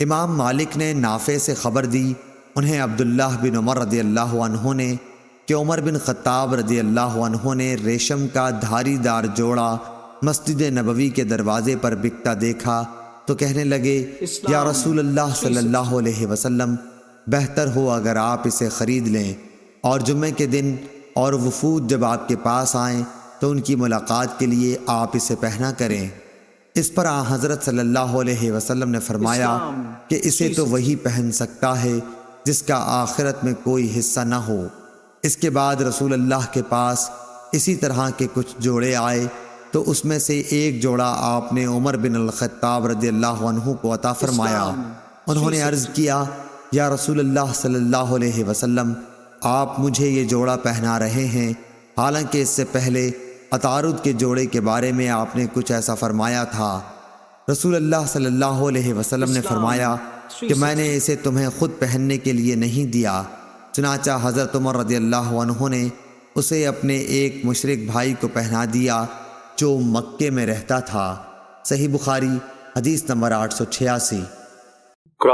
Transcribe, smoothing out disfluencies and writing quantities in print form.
امام مالک نے نافع سے خبر دی، انہیں عبداللہ بن عمر رضی اللہ عنہ نے کہ عمر بن خطاب رضی اللہ عنہ نے ریشم کا دھاری دار جوڑا مسجد نبوی کے دروازے پر بکتا دیکھا تو کہنے لگے، یا رسول اللہ صلی اللہ علیہ وسلم، بہتر ہو اگر آپ اسے خرید لیں، اور جمعے کے دن اور وفود جب آپ کے پاس آئیں تو ان کی ملاقات کے لیے آپ اسے پہنا کریں۔ اس پر آن حضرت صلی اللہ علیہ وسلم نے فرمایا کہ اسے تو وہی پہن سکتا ہے جس کا آخرت میں کوئی حصہ نہ ہو۔ اس کے بعد رسول اللہ کے پاس اسی طرح کے کچھ جوڑے آئے تو اس میں سے ایک جوڑا آپ نے عمر بن الخطاب رضی اللہ عنہ کو عطا فرمایا۔ انہوں نے عرض کیا، یا رسول اللہ صلی اللہ علیہ وسلم، آپ مجھے یہ جوڑا پہنا رہے ہیں، حالانکہ اس سے پہلے عطارد کے جوڑے کے بارے میں آپ نے کچھ ایسا فرمایا تھا۔ رسول اللہ صلی اللہ علیہ وسلم نے فرمایا کہ میں نے اسے تمہیں خود پہننے کے لیے نہیں دیا، چنانچہ حضرت عمر رضی اللہ عنہ نے اسے اپنے ایک مشرک بھائی کو پہنا دیا جو مکے میں رہتا تھا۔ صحیح بخاری حدیث نمبر 886۔